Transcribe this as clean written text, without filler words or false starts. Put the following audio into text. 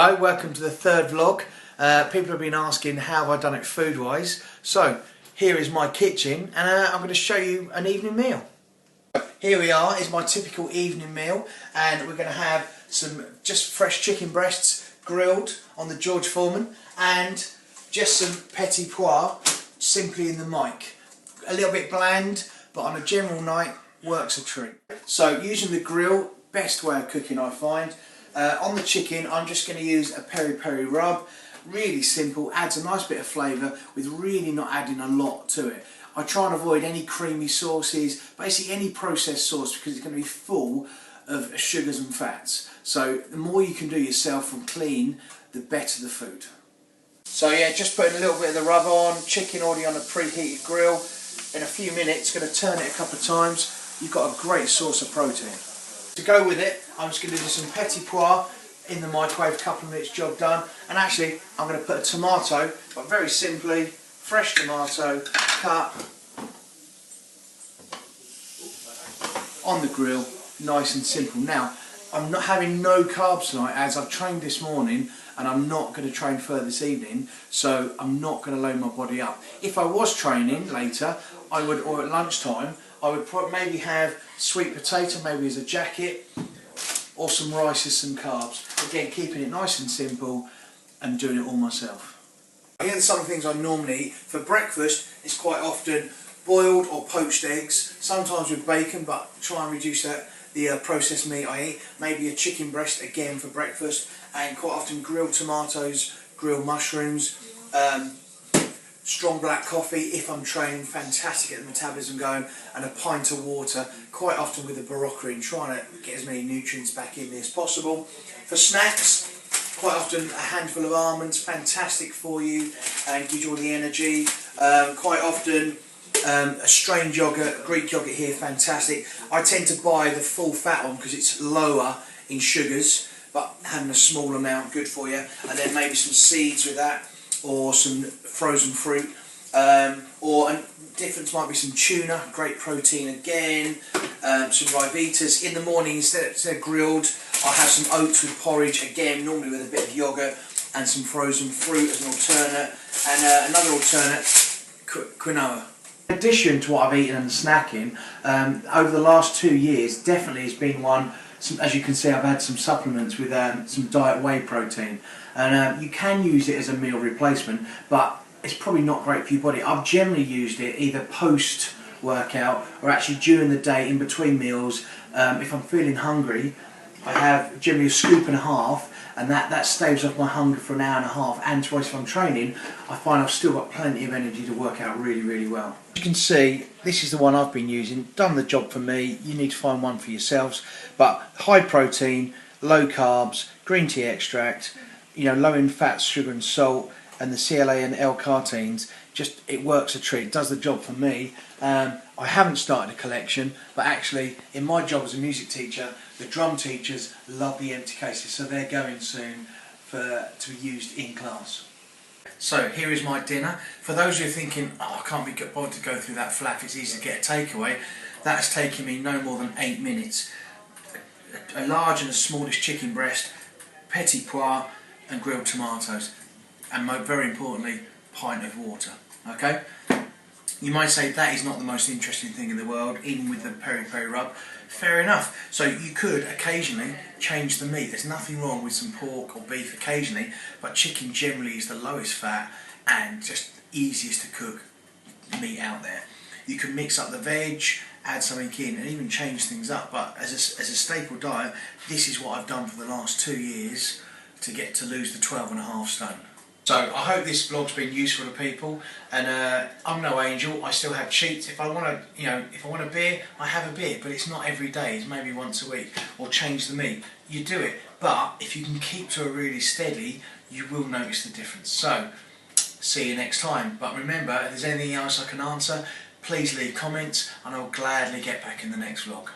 Hello, welcome to the third vlog. People have been asking how have I done it food wise. So here is my kitchen and I'm going to show you an evening meal. Here we are, is my typical evening meal, and we're going to have some just fresh chicken breasts grilled on the George Foreman and just some petit pois simply in the mic. A little bit bland, but on a general night works a treat. So using the grill, best way of cooking I find. On the chicken I'm just going to use a peri peri rub. Really simple, adds a nice bit of flavour with really not adding a lot to it. I try and avoid any creamy sauces, basically any processed sauce, because it's going to be full of sugars and fats. So the more you can do yourself from clean, the better the food. So yeah, just putting a little bit of the rub on, chicken already on a preheated grill. In a few minutes, going to turn it a couple of times. You've got a great source of protein. To go with it, I'm just going to do some petit pois in the microwave, a couple of minutes, job done. And actually, I'm going to put a tomato, but very simply, fresh tomato, cut on the grill, nice and simple. Now, I'm not having no carbs tonight as I've trained this morning and I'm not going to train further this evening, so I'm not going to load my body up. If I was training later, I would, or at lunchtime, I would maybe have sweet potato, maybe as a jacket, or some rice as some carbs. Again, keeping it nice and simple and doing it all myself. Here are some of the things I normally eat. For breakfast, it's quite often boiled or poached eggs, sometimes with bacon, but try and reduce that. The processed meat I eat, maybe a chicken breast again for breakfast, and quite often grilled tomatoes, grilled mushrooms, strong black coffee if I'm training, fantastic at the metabolism going, and a pint of water, quite often with a Barocca in, trying to get as many nutrients back in me as possible. For snacks, quite often a handful of almonds, fantastic for you and gives you all the energy. Quite often a strained yogurt, Greek yogurt here, fantastic. I tend to buy the full fat one because it's lower in sugars, but having a small amount good for you. And then maybe some seeds with that, or some frozen fruit, or difference might be some tuna, great protein again, some Ryvitas. In the morning, instead of grilled, I'll have some oats with porridge, again, normally with a bit of yogurt, and some frozen fruit as an alternate, and another alternate, quinoa. In addition to what I've eaten and snacking, over the last 2 years, definitely has been one. As you can see, I've had some supplements with some diet whey protein, and you can use it as a meal replacement, but it's probably not great for your body. I've generally used it either post workout or actually during the day in between meals. If I'm feeling hungry, I have generally a scoop and a half, and that staves off my hunger for an hour and a half, and twice if I'm training, I find I've still got plenty of energy to work out really, really well. As you can see, this is the one I've been using, done the job for me. You need to find one for yourselves, but high protein, low carbs, green tea extract, low in fats, sugar and salt, and the CLA and L-carnitines, just it works a treat, it does the job for me. I haven't started a collection, but actually in my job as a music teacher, the drum teachers love the empty cases, so they're going soon to be used in class. So here is my dinner. For those who are thinking, oh, I can't be bothered to go through that flap, it's easy to get a takeaway, that's taken me no more than 8 minutes. A large and a smallish chicken breast, petit pois and grilled tomatoes, and very importantly, pint of water. Okay? You might say that is not the most interesting thing in the world, even with the peri peri rub. Fair enough. So you could occasionally change the meat. There's nothing wrong with some pork or beef occasionally, but chicken generally is the lowest fat and just easiest to cook meat out there. You can mix up the veg, add something in, and even change things up. But as a staple diet, this is what I've done for the last 2 years to get to lose the 12.5 stone. So I hope this vlog's been useful to people, and I'm no angel. I still have cheats. If I want a beer, I have a beer, but it's not every day. It's maybe once a week, or change the meat. You do it, but if you can keep to a really steady, you will notice the difference. So see you next time. But remember, if there's anything else I can answer, please leave comments, and I'll gladly get back in the next vlog.